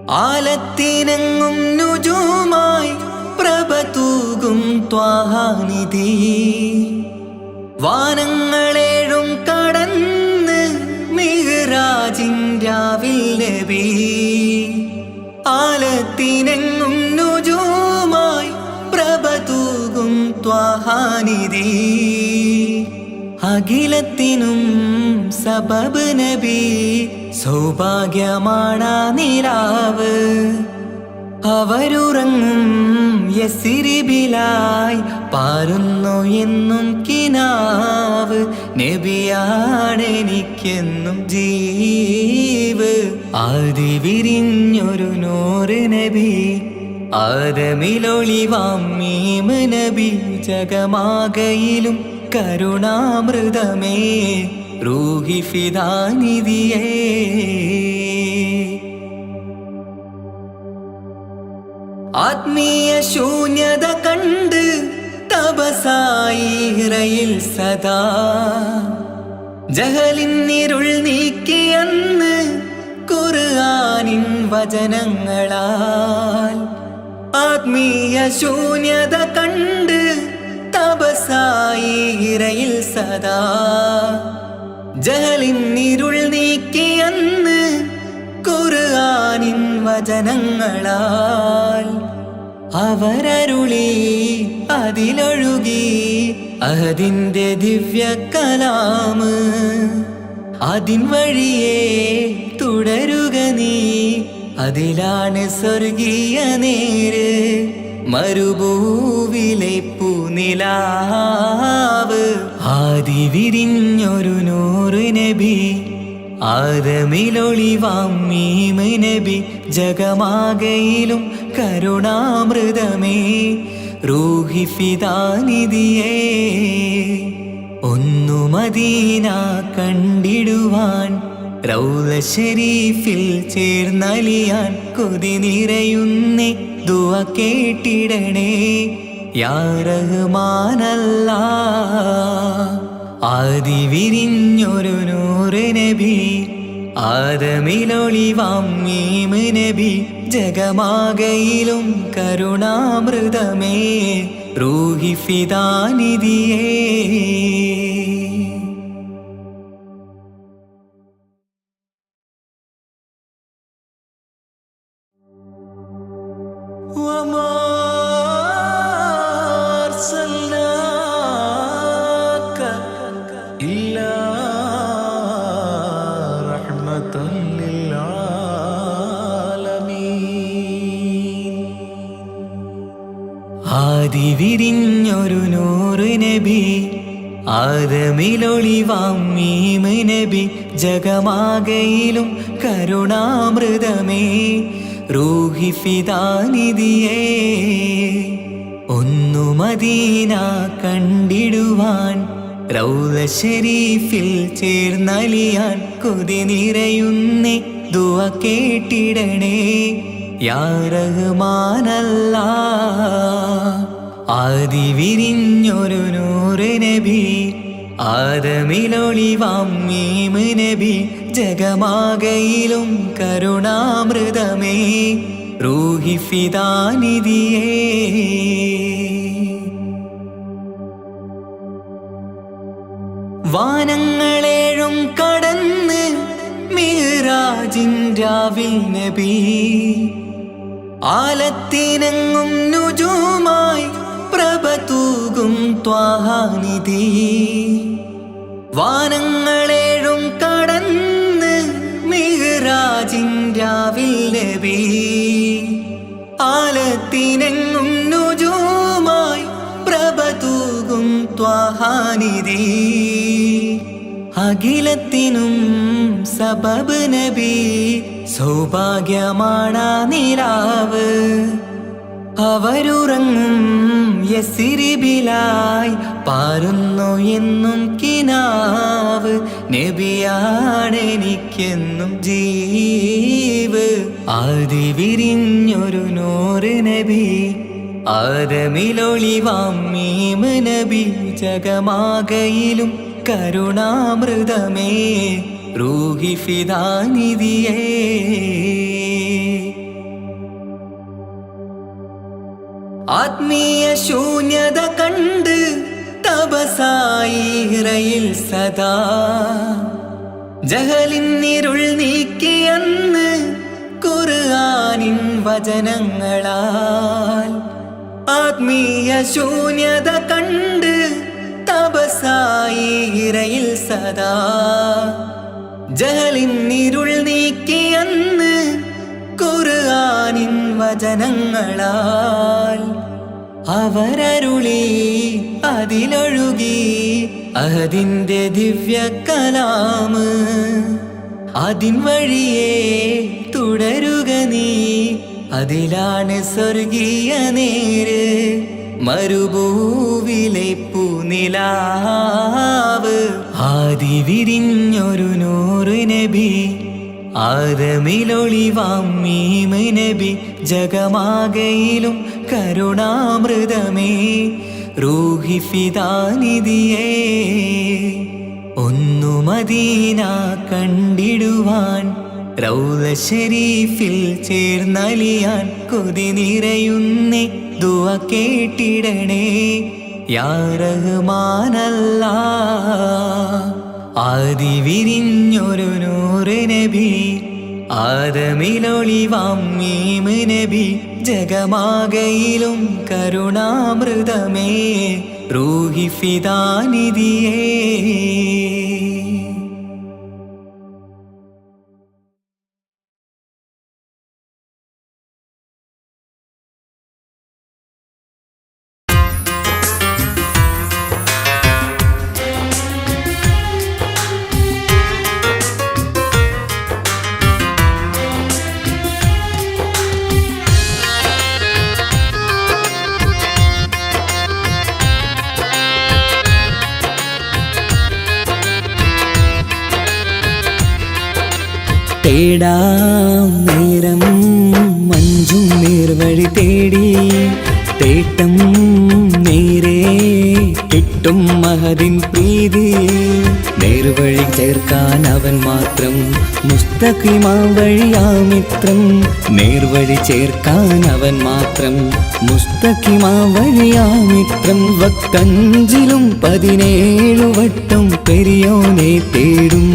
ആലത്തിനങ്ങും നുജൂമായി പ്രഭ തൂകും ത്വാഹാനിധി. വാനങ്ങളേഴും കടന്ന് മിഹ്റാജിൻ രാവിൽ നബി. ആലത്തിനെങ്ങും നുജൂമായി പ്രഭ തൂകും ത്വാഹാനിധി. അഖിലത്തിനും സബബ് നബി സൗഭാഗ്യമാണാ നിലാവ്. അവരുറങ്ങും യസിരിബിലായി പാരുന്നു എന്നും കിനാവ്. നബിയാണെനിക്കെന്നും ജീവ്. ആദി വിരിഞ്ഞൊരു നൂറ് നബി ആദമിലൊളിവാം മീമ് നബി. ജഗമാകയിലും കരുണാമൃതമേ റൂഹി ഫിദാനിധിയേ. ആത്മീയ ശൂന്യത കണ്ട് തപസായി ഇറയിൽ സദാ. ജഹലിന്നിരുൾ നീക്കിയന്ന് ഖുർആനിൻ വചനങ്ങളാൽ. ആത്മീയ ശൂന്യത കണ്ട് തപസായി ഇറയിൽ സദാ. ജഹലിന്നിരുൾ നീക്കിയന്ന് ഖുർആനിൻ വചനങ്ങളാൽ. അവരരുളി അതിലൊഴുകി അഹദിന്റെ ദിവ്യ കലാമ്. അതിൻ വഴിയേ തുടരുക നീ, അതിലാണ് സ്വർഗീയ നേര്. മരുഭൂവിലെ പൂനിലാവ്. ആദി വിരിഞ്ഞൊരു നൂറ് നബി ആദമിലൊളിവാം മീമ് നബി. ജഗമാകയിലും കരുണാമൃതമേ റൂഹി ഫിദാനിധിയേ. ഒന്നു മദീന കണ്ടിടുവാൻ റൗള ശരീഫിൽ ചേർന്നലിയാൻ കൊതി നിറയുന്നേ ദുആ കേട്ടിടണേ യാ റഹ്മാനല്ലാ. ആദി വിരിഞ്ഞൊരു നൂറ് നബി ആദമിലൊളിവാം മീമ് നബി ജഗമാകയിലും കരുണാമൃതമേ റൂഹി ഫിദാനിധിയേ. وما أرسلناك إلا رحمة للعالمين. ആദി വിരിഞ്ഞൊരു നൂറ് നബി ആദമിലൊളിവാം മീമ് നബി ജഗമാകയിലും കരുണാമൃതമേ റൂഹി ഫിദാനിധിയേ. ഒന്നു മദീന കണ്ടിടുവാൻ റൗള ശരീഫിൽ ചേർന്നലിയാൻ കൊതി നിറയുന്നേ ദുആ കേട്ടിടണേ യാ റഹ്മാനല്ലാ. ആദി വിരിഞ്ഞൊരു നൂറ് നബി ആദമിലൊളിവാം മീമ് നബി ജഗമാകയിലും കരുണാമൃതമേ റൂഹി ഫിദാനിധിയേ. വാനങ്ങളേഴും കടന്ന് മിഹ്റാജിൻ രാവിൽ നബി ആലത്തിനങ്ങും നുജൂമായി പ്രഭ തൂകും ത്വാഹാനിധി. വാനങ്ങളേഴും കടന്ന് മിഹ്റാജിൻ രാവിൽ നബി ആലത്തിനെങ്ങും നുജൂമായി പ്രഭ തൂകും ത്വാഹാനിധി. അഖിലത്തിനും സബബ് നബി സൗഭാഗ്യമാണാ നിലാവ്. അവരുറങ്ങും യസിരിബിലായി പാരുന്നു എന്നും കിനാവ്. നബിയാണെനിക്കെന്നും ജീവ്. ആദി വിരിഞ്ഞൊരു നൂറ് നബി ആദമിലൊളിവാം മീമ് നബി ജഗമാകയിലും കരുണാമൃതമേ റൂഹി ഫിദാനിധിയേ. ആത്മീയ ശൂന്യത കണ്ട് തപസായി ഹിറയിൽ സദാ ജഹലിന്നിരുൾ നീക്കിയെന്ന് ഖുർആനിൻ വചനങ്ങളാൽ. ആത്മീയ ശൂന്യത കണ്ട് തപസായി ഹിറയിൽ സദാ ജഹലിന്നിരുൾ നീക്കിയെന്ന് ഖുർആനിൻ വചനങ്ങളാൽ. അവരരുളി അതിലൊഴുകി അതിൻ്റെ ദിവ്യ കലാമ്. അതിൻ വഴിയേ തുടരുക നീ, അതിലാണ് സ്വർഗീയ നേര്. മരുഭൂവിലെ പൂനിലാവ്. ആദി വിരിഞ്ഞൊരു നൂറ് നബി ആദമിലൊളിവാം മീമ് നബി ജഗമാകയിലും കരുണാമൃതമേ റൂഹി ഫിദാനിധിയേ. ഒന്നു മദീന കണ്ടിടുവാൻ റൗള ശരീഫിൽ ചേർന്നലിയാൻ കൊതി നിറയുന്നേ ദുആ കേട്ടിടണേ യാ റഹ്മാനല്ലാ. ആദി വിരിഞ്ഞൊരു നൂറ് നബി ആദമിലൊളിവാം മീമ് നബി ജഗമാകയിലും കരുണാമൃതമേ റൂഹി ഫിദാനിധിയേ. തേടാം നേരം മഞ്ചും നേർവഴി തേടി തേട്ടം നേരെ കിട്ടും മഹദിൻ പ്രീതി നേർവഴി ചേർക്കാൻ അവൻ മാത്രം മുസ്തഖിമാ വഴിയാമിത്രം നേർവഴി ചേർക്കാൻ അവൻ മാത്രം മുസ്തഖിമാ വഴിയാമിത്രം വക്കഞ്ചിലും 17 വട്ടം പെരിയോനെ തേടും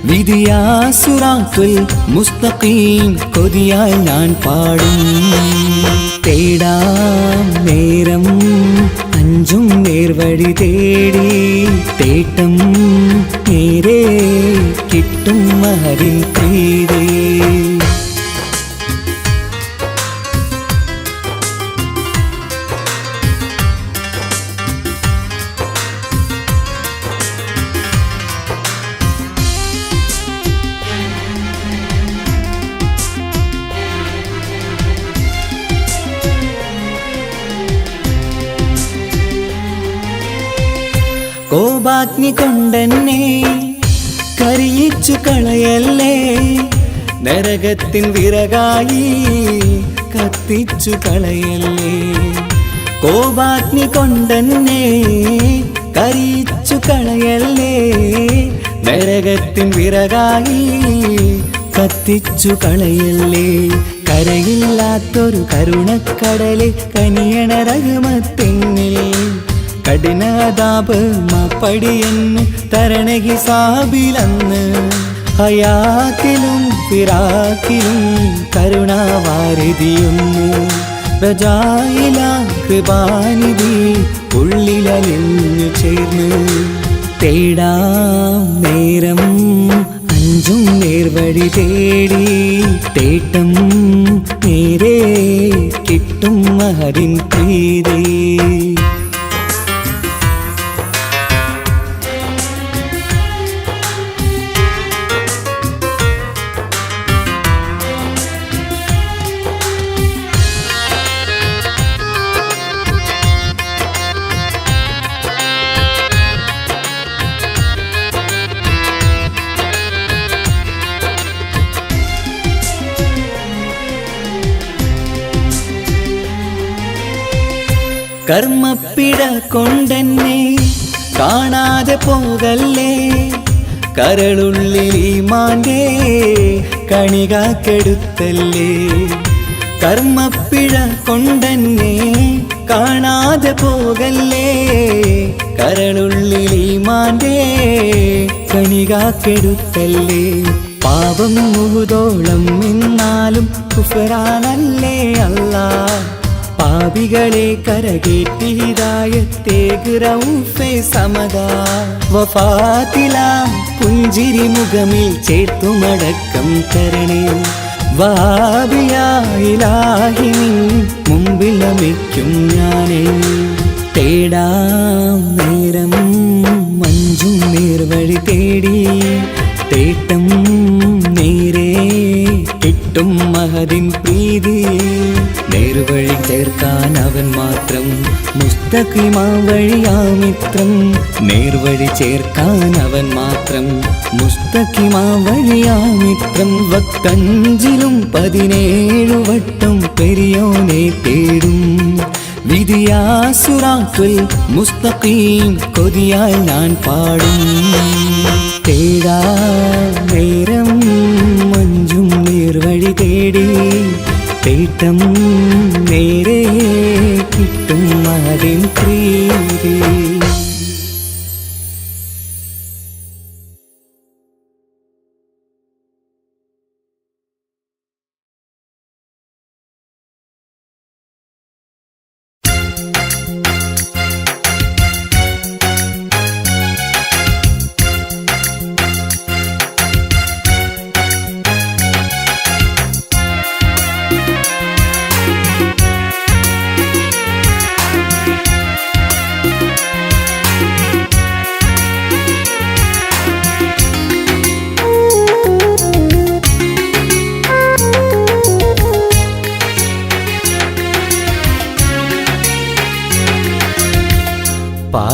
വിധിയാ സിറാത്തുൽ മുസ്തഖീം കൊതിയാൽ ഞാൻ പാടും തേടാം നേരം അഞ്ചും നേർവഴി തേടി തേട്ടം നേരെ കിട്ടും മഹരിൻ പ്രീതി കോപാഗ്നി കൊണ്ടെന്നെ കരിയിച്ചു കളയല്ലേ നരകത്തിൻ വിറകായി കത്തിച്ചു കളയല്ലേ കോപാഗ്നി കൊണ്ടെന്നെ കരിയിച്ചു കളയല്ലേ നരകത്തിൻ വിറകായി കത്തിച്ചു കളയല്ലേ കരയില്ലാത്തൊരു കരുണക്കടല് കനിയണ റഹ്മത്തിന്നിൽ കഠിനതാപ് മാപ്പടിയെന്ന് തരണ ഹിസാബിലന്ന് ഹയാത്തിലും ഫിറാക്കിലും കരുണാവാരിതിയൊന്ന് പ്രജായില കൃപാനിധി ഉള്ളിലലിഞ്ഞു ചേർന്ന് തേടാം നേരം അഞ്ചും നേർവഴി തേടി തേട്ടം നേരെ കിട്ടും മഹരിൻ പ്രീതി കർമ്മപ്പിട കൊണ്ടെന്നെ കാണാതെ പോകല്ലേ കരളുള്ളിൽ ഈമാന്റെ കണികാക്കെടുത്തല്ലേ കർമ്മപ്പിഴ കൊണ്ടെന്നെ കാണാതെ പോകല്ലേ കരളുള്ളിൽ ഈമാന്റെ കണികാക്കെടുത്തല്ലേ പാപം മുഹുദോളം എന്നാലും കുഫറാനല്ലേ അല്ലാ പാപികളെ കരകേറ്റി ഹിദായത്തേക് റഊഫേ സമദാ വഫാത്തിലാം പുഞ്ചിരി മുഖമിൽ ചേർത്തുമടക്കം തരണേ വഹാബിയായിലാഹി മുമ്പിൽ നമിക്കും ഞാനേ തേടാം നേരം മഞ്ചും നേർവഴി തേടി തേട്ടം നേരെ കിട്ടും മഹദിൻ പ്രീതി നേർവഴി ചേർക്കാൻ അവൻ മാത്രം മുസ്തഖിമാ വഴിയാമിത്രം നേർവഴി ചേർക്കാൻ അവൻ മാത്രം മുസ്തഖിമാ വഴിയാമിത്രം വക്കഞ്ചിലും 17 വട്ടം പെരിയോനെ തേടും വിധിയാ സിറാത്തുൽ മുസ്തഖീം കൊതിയാൽ ഞാൻ പാടും തേടാ നേരം മഞ്ചും നേർവഴി തേടി തേട്ടം നേരെ കിട്ടും മഹദിൻ പ്രീതി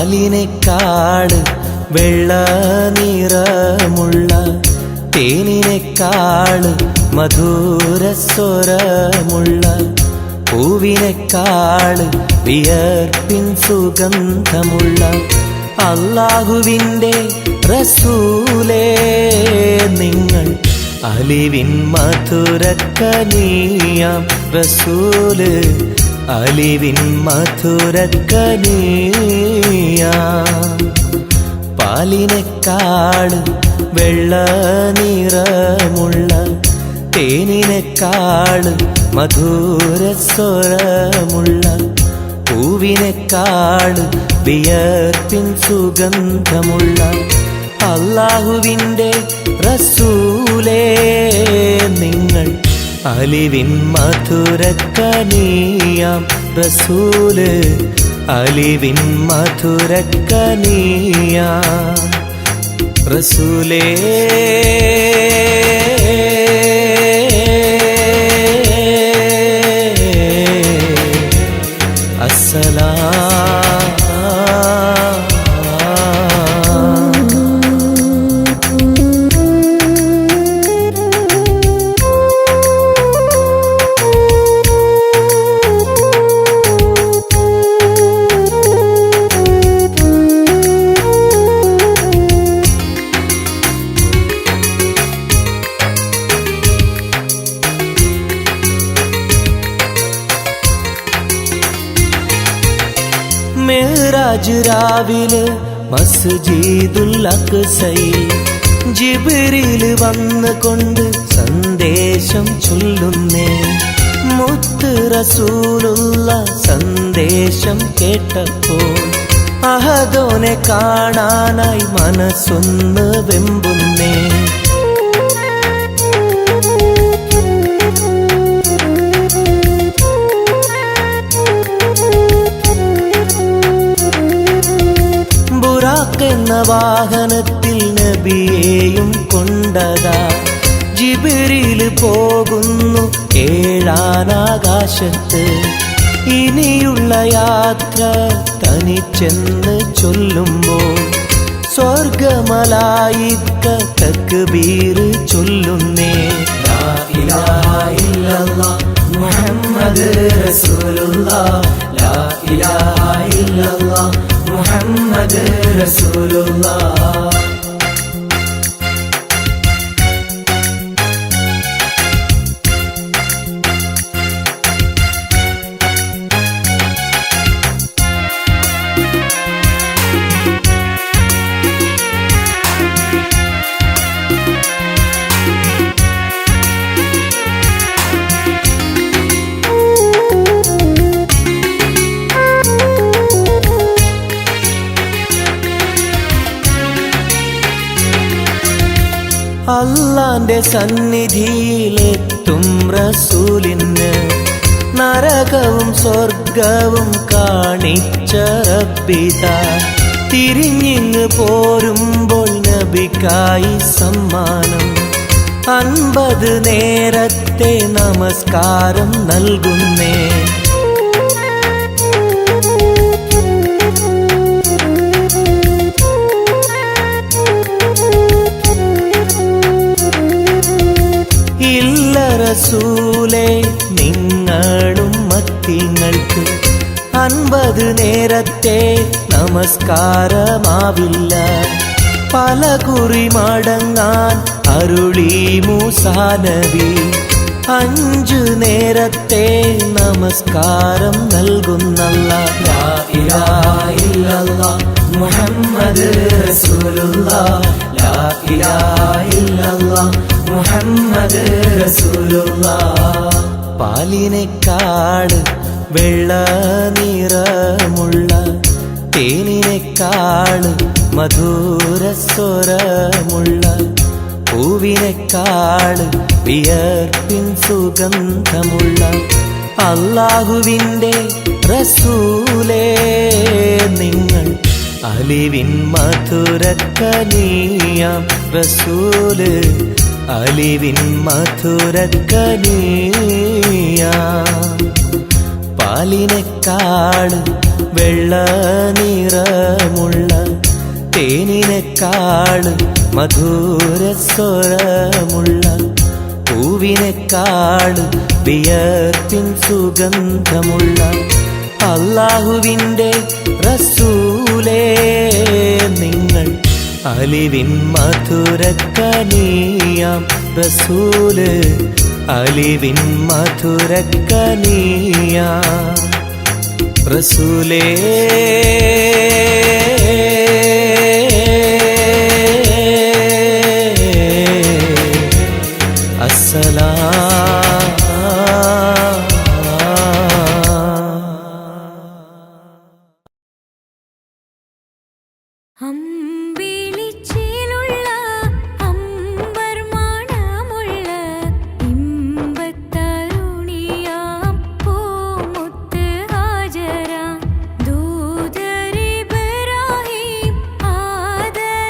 പാലിനെക്കാട് വെള്ള നിറമുള്ള തേനിനെക്കാട് മധുരസ്വരമുള്ള പൂവിനെക്കാട് വിയർപ്പിൻ സുഗന്ധമുള്ള അല്ലാഹുവിൻ്റെ റസൂലേ നിങ്ങൾ അലിവിൻ മധുരക്കനിയാം റസൂല് അലിവിൻ മധുരക്കനിയാം പാലിനെക്കാട് വെള്ള നിറമുള്ള തേനിനെക്കാട് മധുരസ്വരമുള്ള പൂവിനെക്കാട് വിയർപ്പിൻ സുഗന്ധമുള്ള അല്ലാഹുവിൻ്റെ റസൂലേ നിങ്ങൾ അലിവിൻ മധുരക്കനിയാം റസൂല് അലിവിൻ മധുരക്കനിയാം റസൂലേ മിഅ്റാജ് രാവിലെ മസ്ജിദുൽ അഖ്സയിൽ ജിബ്രീൽ വന്നുകൊണ്ട് സന്ദേശം ചൊല്ലുന്നേ മുത്ത് റസൂലുള്ള സന്ദേശം കേട്ടപ്പോൾ അഹദോനെ കാണാനായി മനസ്സൊന്ന് വെമ്പുന്നേ എന്ന വാഹനത്തിൽ നബിയെയും കൊണ്ടതാ ജിബ്രീൽ പോകുന്നു ഏഴാനാകാശത്ത് ഇനിയുള്ള യാത്ര തനിച്ചെന്ന് ചൊല്ലുമ്പോൾ സ്വർഗമലായിക്ക തക്ബീർ ചൊല്ലുന്നേ ലാ ഇലാഹ ഇല്ലല്ലാഹ് മുഹമ്മദ് റസൂലുള്ളാഹ് ലാ ഇലാഹ ഇല്ലല്ലാഹ് മുഹമ്മദ് റസൂലുള്ളാഹ് അല്ലാന്റെ സന്നിധിയിലെത്തും റസൂലിന് നരകവും സ്വർഗവും കാണിച്ച റബ്ബിതാ തിരിഞ്ഞിങ്ങ് പോരുമ്പോൾ നബിക്കായി സമ്മാനം 50 നേരത്തെ നമസ്കാരം നൽകുന്നേ റസൂലേ നിങ്ങളും മത്തിങ്ങൾക്ക് 50 നേരത്തെ നമസ്കാരമാവില്ല പല കുറി മടങ്ങാൻ അരുളി മൂസാ നബി 5 നേരത്തെ നമസ്കാരം നൽകുന്നല്ലാഹ് ലാ ഇലാഹ ഇല്ലല്ലാഹ് മുഹമ്മദ് റസൂലുള്ളാഹ് ലാ ഇലാഹ ഇല്ലല്ലാഹ് മുഹമ്മദ് റസൂലുള്ളാഹ് പാലിനെക്കാട് വെള്ള നിറമുള്ള തേനിനെക്കാട് മധുരസ്വരമുള്ള പൂവിനെക്കാട് വിയർപ്പിൻ സുഗന്ധമുള്ള അല്ലാഹുവിൻ്റെ റസൂലേ നിങ്ങൾ അലിവിൻ മധുരക്കനിയാം റസൂല് അലിവിൻ മധുരക്കനിയാം പാലിനെക്കാട് വെള്ള നിറമുള്ള തേനിനെക്കാട് മധുരസ്വരമുള്ള പൂവിനെക്കാട് വിയർപ്പിൻ സുഗന്ധമുള്ള അല്ലാഹുവിൻ്റെ റസൂലേ നിങ്ങൾ അലിവിൻ മധുരക്കനിയാം റസൂല് അലിവിൻ മധുരക്കനിയാം റസൂലേ അമ്പിളിച്ചേലുള്ള അമ്പർ മണമുള്ള ഇമ്പത്തരുണിയാം പൂമുത്ത് ഹാജര ദൂതർ ഇബ്രാഹിം ആദർ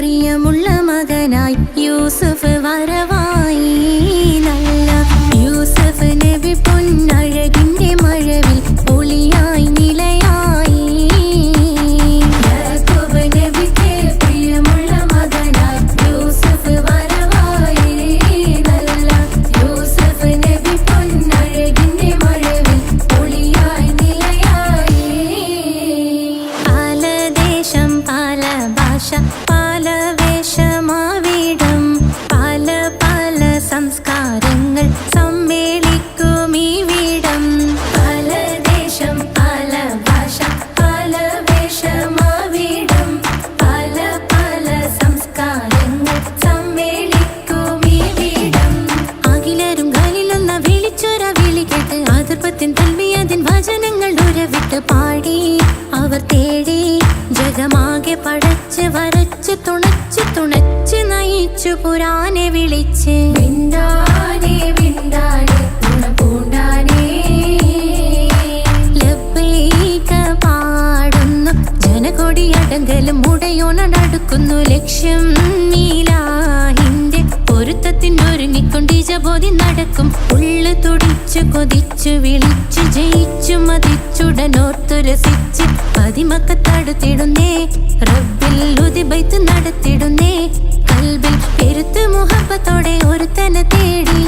പ്രിയമുള്ള മകനായി യൂസുഫ് വരവായി. നല്ല യൂസുഫ് നബി പൊന്നഴകിന്റെ മഴവിൽ ഒളിയായി നിലയായി. യാക്കൂബ് നബിക്ക് പ്രിയമുള്ള മകനായി യൂസുഫ് വരവായി. നല്ല യൂസുഫ് നബി പൊന്നഴകിന്റെ മഴവിൽ ഒളിയായി നിലയായി. പല ദേശം പല ഭാഷ പല വേഷമാവിടം പല പല സംസ്കാരങ്ങൾ സമ്മേളിക്കും ഈ വീടം. പല ദേശം പല ഭാഷ പല വേഷമാവിടം പല പല സംസ്കാരങ്ങൾ സമ്മേളിക്കും ഈ വീടം. അഖിലരും ഖലിലൊന്ന വിളിച്ചൊര വിളി കേട്ട് അതിർപ്പത്തിൻ തൽവിയതിൻ വചനങ്ങൾ ഉരവിട്ട് പാടി അവർ തേടി ജഗമാകെ പടച്ച് വരച്ച് തുണച്ച് തുണച്ച് നയിച്ചു പുരാനെ വിളിച്ച്. വിണ്ടാനേ വിണ്ടാനേ പൂണ്ടാനേ ലബ്ബൈക പാടുന്നു ജനകൊടിയടങ്കലും മുടയോണടുക്കുന്നു ലക്ഷ്യം മീലാഹിന്റെ പൊരുത്തത്തിനൊരുങ്ങിക്കൊണ്ട് ജബോധി നടക്കും. ഉള്ളു തുടിച്ചു കൊതിച്ചു വിളിച്ചു ജയിച്ചു മതിച്ചുടനോർത്തു രസിച്ച് പതിമക്കത്തടുത്തിടുന്നേ റബ്ബിൽ ഉദിബൈത്ത് നടത്തിടുന്നേ. കൽബിൽ പെരുത്ത് മുഹബത്തോടെ ഒരുത്തനെ തേടി